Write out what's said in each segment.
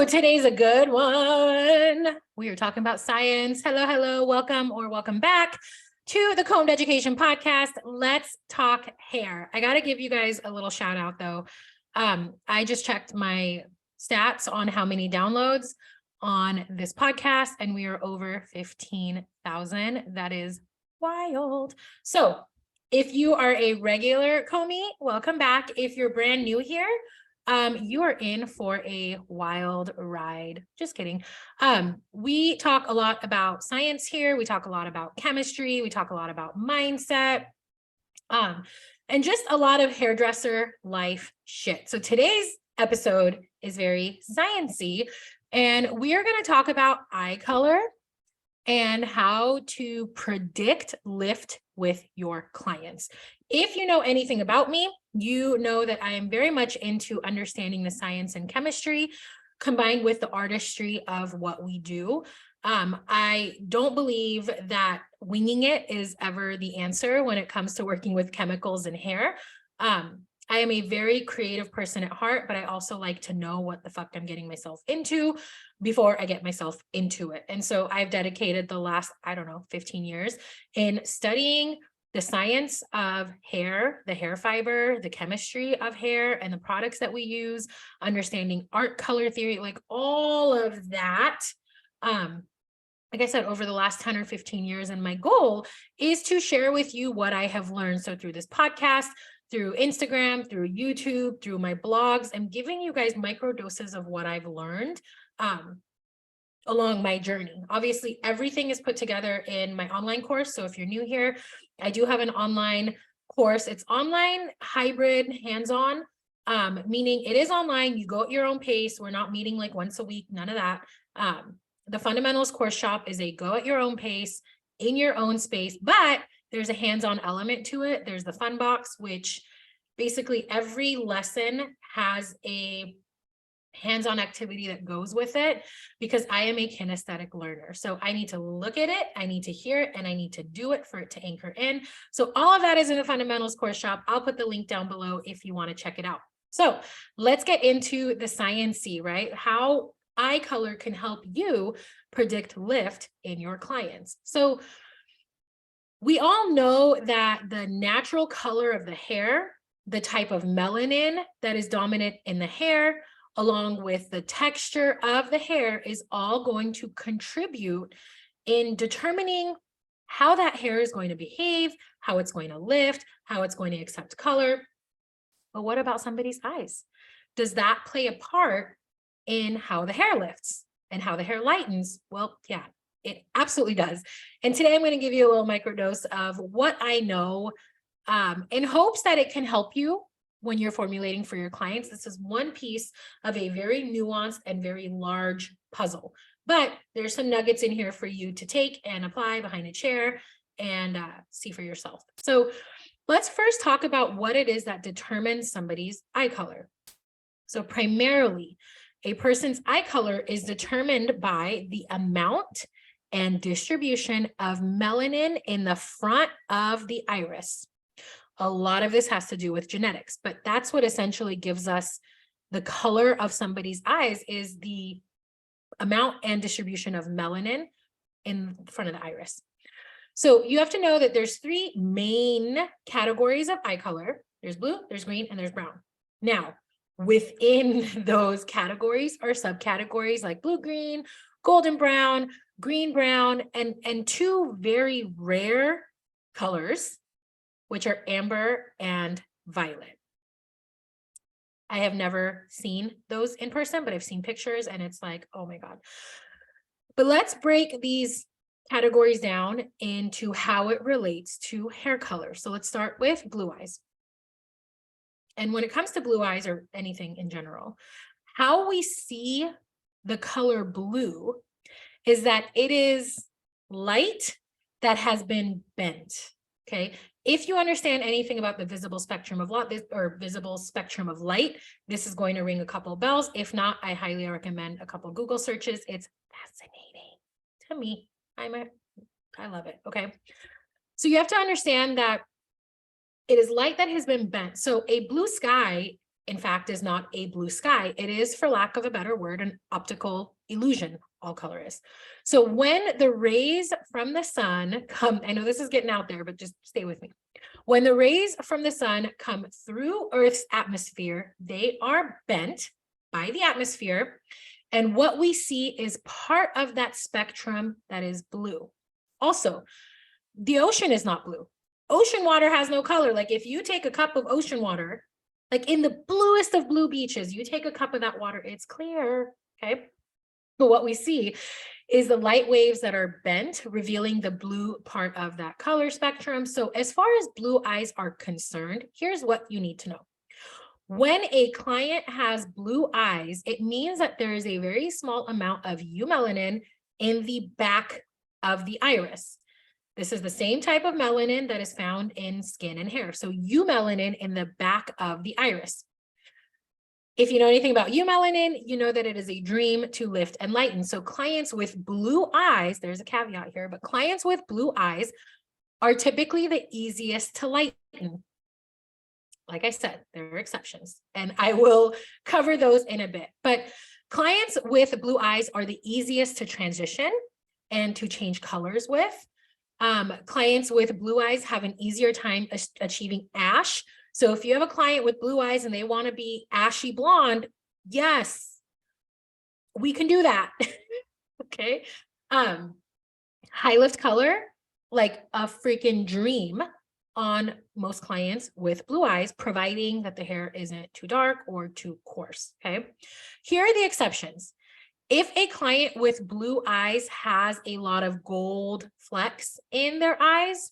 Ooh, today's a good one. We are talking about science. Hello, welcome or welcome back to the Combed Education Podcast. Let's talk hair. I got to give you guys a little shout out though. I just checked my stats on how many downloads on this podcast, and we are over 15,000. That is wild. So if you are a regular Comey, welcome back. If you're brand new here, you are in for a wild ride. Just kidding. We talk a lot about science here. We talk a lot about chemistry. We talk a lot about mindset, and just a lot of hairdresser life shit. So today's episode is very sciencey, and we are going to talk about eye color and how to predict lift with your clients. If you know anything about me, you know that I am very much into understanding the science and chemistry combined with the artistry of what we do. I don't believe that winging it is ever the answer when it comes to working with chemicals and hair. I am a very creative person at heart, but I also like to know what the fuck I'm getting myself into before I get myself into it. And so I've dedicated the last, 15 years in studying the science of hair, the hair fiber, the chemistry of hair, and the products that we use, understanding art, color theory, like all of that. Like I said, over the last 10 or 15 years, and my goal is to share with you what I have learned. So through this podcast, through Instagram, through YouTube, through my blogs, I'm giving you guys micro doses of what I've learned along my journey. Obviously, everything is put together in my online course. So if you're new here, I do have an online course. It's online, hybrid, hands-on, meaning it is online. You go at your own pace. We're not meeting like once a week, none of that. The Fundamentals Course Shop is a go at your own pace in your own space, but there's a hands-on element to it. There's the fun box, which basically every lesson has a hands-on activity that goes with it, because I am a kinesthetic learner. So I need to look at it, I need to hear it, and I need to do it for it to anchor in. So all of that is in the Fundamentals Course Shop. I'll put the link down below if you want to check it out. So let's get into the science-y, right? How eye color can help you predict lift in your clients. So we all know that the natural color of the hair, the type of melanin that is dominant in the hair, along with the texture of the hair, is all going to contribute in determining how that hair is going to behave, how it's going to lift, how it's going to accept color. But what about somebody's eyes? Does that play a part in how the hair lifts and how the hair lightens? Well, yeah, it absolutely does. And today I'm going to give you a little microdose of what I know, in hopes that it can help you when you're formulating for your clients. This is one piece of a very nuanced and very large puzzle, but there's some nuggets in here for you to take and apply behind a chair and see for yourself. So let's first talk about what it is that determines somebody's eye color. So primarily, a person's eye color is determined by the amount and distribution of melanin in the front of the iris. A lot of this has to do with genetics, but that's what essentially gives us the color of somebody's eyes, is the amount and distribution of melanin in front of the iris. So you have to know that there's three main categories of eye color. There's blue, there's green, and there's brown. Now, within those categories are subcategories like blue-green, golden brown, green-brown, and two very rare colors, which are amber and violet. I have never seen those in person, but I've seen pictures and it's like, oh my God. But let's break these categories down into how it relates to hair color. So let's start with blue eyes. And when it comes to blue eyes, or anything in general, how we see the color blue is that it is light that has been bent. Okay. If you understand anything about the visible spectrum of light, this is going to ring a couple bells. If not, I highly recommend a couple Google searches. It's fascinating to me. I love it. Okay. So you have to understand that it is light that has been bent. So a blue sky in fact, is not a blue sky. It is, for lack of a better word, an optical illusion, all color is. So when the rays from the sun come, I know this is getting out there, but just stay with me. When the rays from the sun come through Earth's atmosphere, they are bent by the atmosphere. And what we see is part of that spectrum that is blue. Also, the ocean is not blue. Ocean water has no color. Like if you take a cup of ocean water, like in the bluest of blue beaches, you take a cup of that water, it's clear, okay? But what we see is the light waves that are bent, revealing the blue part of that color spectrum. So as far as blue eyes are concerned, here's what you need to know. When a client has blue eyes, it means that there is a very small amount of eumelanin in the back of the iris. This is the same type of melanin that is found in skin and hair. So eumelanin in the back of the iris. If you know anything about eumelanin, you know that it is a dream to lift and lighten. So clients with blue eyes, there's a caveat here, but clients with blue eyes are typically the easiest to lighten. Like I said, there are exceptions, and I will cover those in a bit. But clients with blue eyes are the easiest to transition and to change colors with. Clients with blue eyes have an easier time achieving ash. So if you have a client with blue eyes and they want to be ashy blonde, yes, we can do that. Okay. High lift color, like a freaking dream on most clients with blue eyes, providing that the hair isn't too dark or too coarse. Okay. Here are the exceptions. If a client with blue eyes has a lot of gold flecks in their eyes,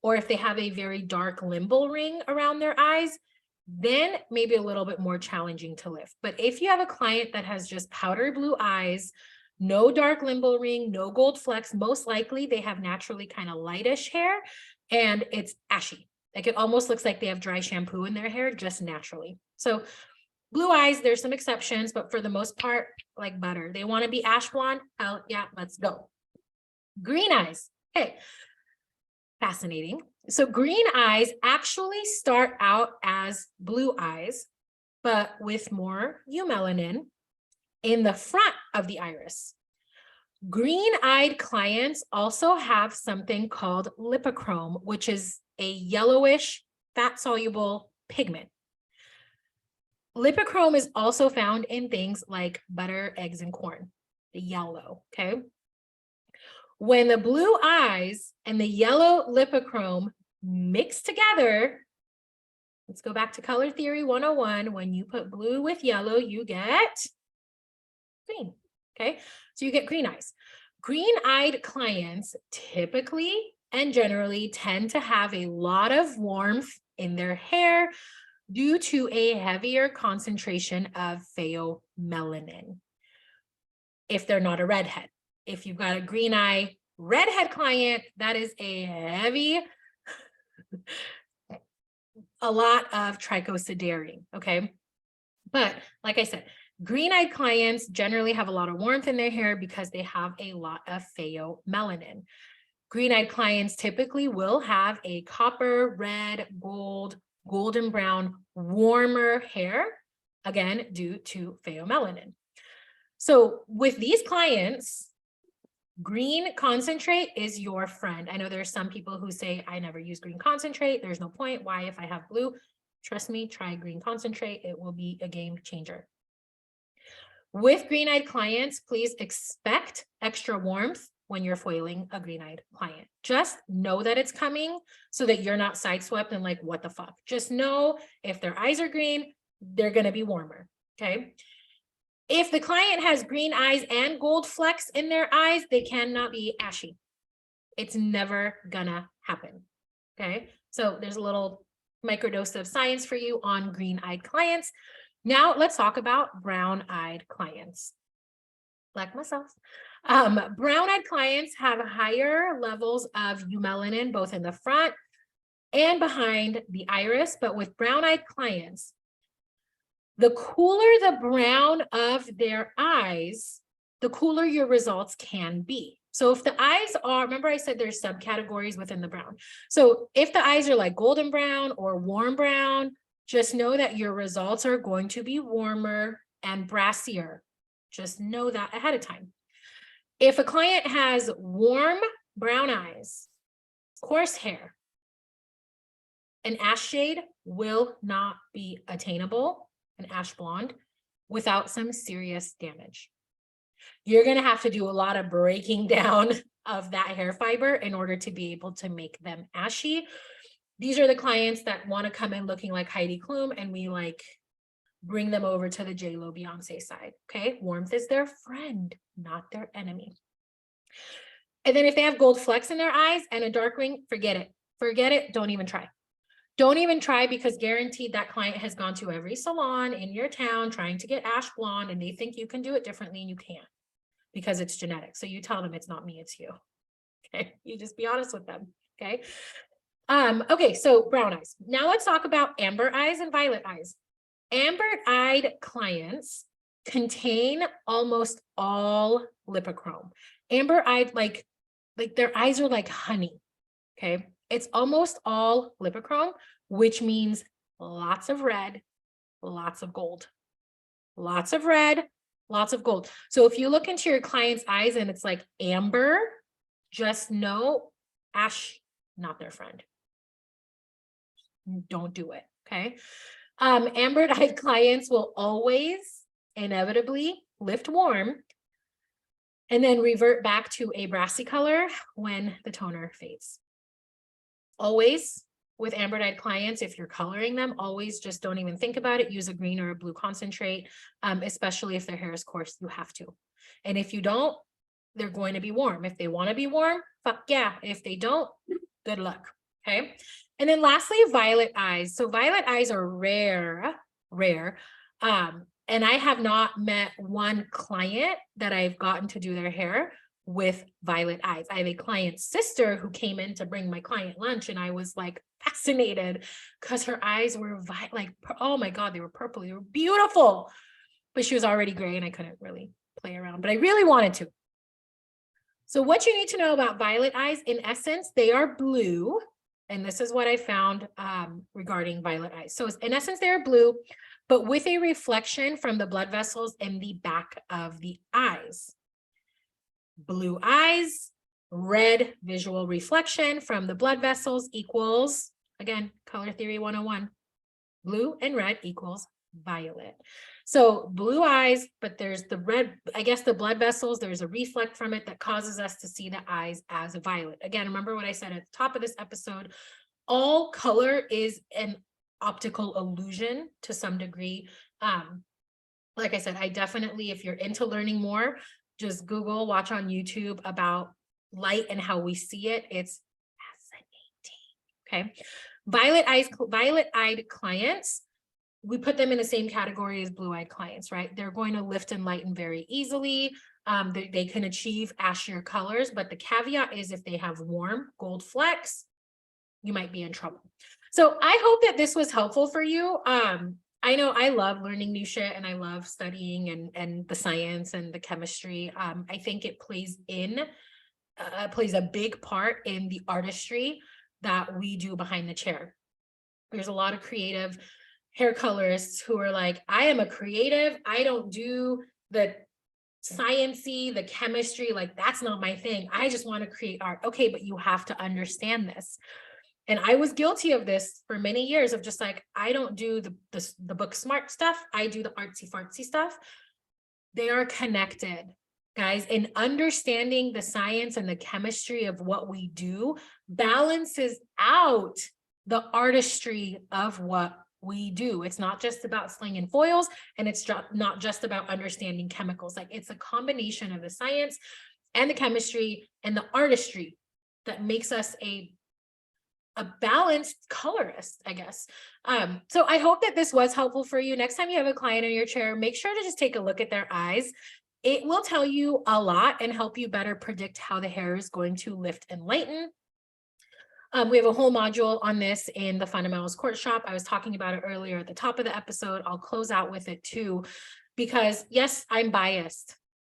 or if they have a very dark limbal ring around their eyes, then maybe a little bit more challenging to lift. But if you have a client that has just powder blue eyes, no dark limbal ring, no gold flecks, most likely they have naturally kind of lightish hair and it's ashy. Like it almost looks like they have dry shampoo in their hair just naturally. So blue eyes, there's some exceptions, but for the most part, like butter. They want to be ash blonde? Hell yeah, let's go. Green eyes. Okay. Fascinating. So green eyes actually start out as blue eyes, but with more eumelanin in the front of the iris. Green-eyed clients also have something called lipochrome, which is a yellowish, fat-soluble pigment. Lipochrome is also found in things like butter, eggs, and corn, the yellow, okay? When the blue eyes and the yellow lipochrome mix together, let's go back to color theory 101. When you put blue with yellow, you get green, okay? So you get green eyes. Green-eyed clients typically and generally tend to have a lot of warmth in their hair due to a heavier concentration of pheomelanin. If they're not a redhead. If you've got a green eye redhead client, that is a heavy, a lot of trichosiderin, okay? But like I said, green-eyed clients generally have a lot of warmth in their hair because they have a lot of pheomelanin. Green-eyed clients typically will have a copper, red, gold, golden brown, warmer hair, again, due to pheomelanin. So with these clients, green concentrate is your friend. I know there's some people who say, I never use green concentrate. There's no point. Why if I have blue? Trust me, try green concentrate. It will be a game changer. With green-eyed clients, please expect extra warmth when you're foiling a green-eyed client. Just know that it's coming so that you're not sideswept and like, what the fuck? Just know if their eyes are green, they're going to be warmer, okay? If the client has green eyes and gold flecks in their eyes, they cannot be ashy. It's never gonna happen, okay? So there's a little microdose of science for you on green-eyed clients. Now let's talk about brown-eyed clients. Like myself. Brown-eyed clients have higher levels of eumelanin, both in the front and behind the iris, but with brown-eyed clients, the cooler the brown of their eyes, the cooler your results can be. So if the eyes are, remember I said there's subcategories within the brown. So if the eyes are like golden brown or warm brown, just know that your results are going to be warmer and brassier. Just know that ahead of time. If a client has warm brown eyes, coarse hair, an ash shade will not be attainable, an ash blonde, without some serious damage. You're going to have to do a lot of breaking down of that hair fiber in order to be able to make them ashy. These are the clients that want to come in looking like Heidi Klum, and we like bring them over to the J.Lo Beyonce side. Okay. Warmth is their friend, not their enemy. And then if they have gold flecks in their eyes and a dark ring, forget it. Forget it. Don't even try. Don't even try, because guaranteed that client has gone to every salon in your town trying to get ash blonde, and they think you can do it differently, and you can't, because it's genetic. So you tell them it's not me, it's you. Okay. You just be honest with them. Okay. Okay. So brown eyes. Now let's talk about amber eyes and violet eyes. Amber-eyed clients contain almost all lipochrome. Amber-eyed, like their eyes are like honey. Okay. It's almost all lipochrome, which means lots of red, lots of gold. Lots of red, lots of gold. So if you look into your client's eyes and it's like amber, just know ash, not their friend. Don't do it. Okay. Amber-eyed clients will always inevitably lift warm and then revert back to a brassy color when the toner fades. Always with amber-eyed clients, if you're coloring them, always just don't even think about it. Use a green or a blue concentrate, especially if their hair is coarse, you have to. And if you don't, they're going to be warm. If they want to be warm, fuck yeah. If they don't, good luck. Okay. And then lastly, violet eyes. So violet eyes are rare. And I have not met one client that I've gotten to do their hair with violet eyes. I have a client's sister who came in to bring my client lunch, and I was like fascinated because her eyes were like, oh my God, they were purple. They were beautiful, but she was already gray and I couldn't really play around, but I really wanted to. So what you need to know about violet eyes, in essence, they are blue. And this is what I found regarding violet eyes. So in essence, they're blue, but with a reflection from the blood vessels in the back of the eyes. Blue eyes, red visual reflection from the blood vessels equals, again, color theory 101. Blue and red equals violet. So blue eyes, but there's the red, I guess the blood vessels, there's a reflect from it that causes us to see the eyes as a violet. Again, remember what I said at the top of this episode, all color is an optical illusion to some degree. Like I said, I definitely, if you're into learning more, just Google, watch on YouTube about light and how we see it. It's fascinating. Okay. Violet-eyed clients, we put them in the same category as blue-eyed clients, right? They're going to lift and lighten very easily. They can achieve ashier colors, but the caveat is if they have warm gold flecks, you might be in trouble. So I hope that this was helpful for you. I know I love learning new shit and I love studying and the science and the chemistry. I think it plays a big part in the artistry that we do behind the chair. There's a lot of creative hair colorists who are like, I am a creative. I don't do the sciencey, the chemistry, like that's not my thing. I just want to create art. Okay, but you have to understand this. And I was guilty of this for many years of just like, I don't do the book smart stuff. I do the artsy fartsy stuff. They are connected, guys, and understanding the science and the chemistry of what we do balances out the artistry of what we do. It's not just about slinging foils, and it's not just about understanding chemicals. Like it's a combination of the science and the chemistry and the artistry that makes us a balanced colorist, I guess. So I hope that this was helpful for you. Next time you have a client in your chair, make sure to just take a look at their eyes. It will tell you a lot and help you better predict how the hair is going to lift and lighten. We have a whole module on this in the Fundamentals Court Shop. I was talking about it earlier at the top of the episode. I'll close out with it too, because yes, I'm biased.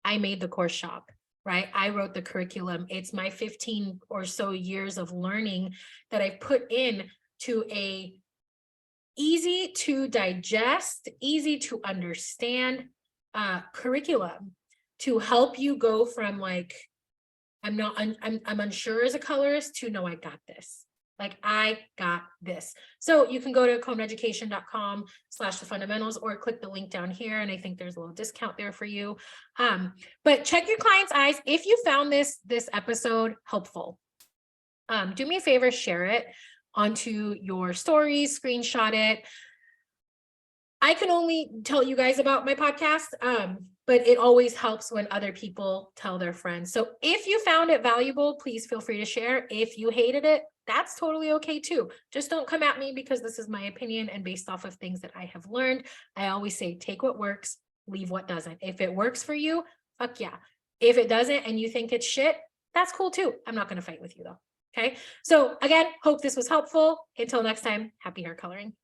I made the course shop, right? I wrote the curriculum. It's my 15 or so years of learning that I've put in to a easy to digest, easy to understand curriculum to help you go from like, I'm unsure as a colorist to no, I got this. Like I got this. So you can go to coneeducation.com/thefundamentals or click the link down here. And I think there's a little discount there for you. But check your client's eyes. If you found this episode helpful, do me a favor, share it onto your stories, screenshot it. I can only tell you guys about my podcast, but it always helps when other people tell their friends. So if you found it valuable, please feel free to share. If you hated it, that's totally okay too. Just don't come at me because this is my opinion and based off of things that I have learned. I always say, take what works, leave what doesn't. If it works for you, fuck yeah. If it doesn't and you think it's shit, that's cool too. I'm not going to fight with you though. Okay. So again, hope this was helpful. Until next time, happy hair coloring.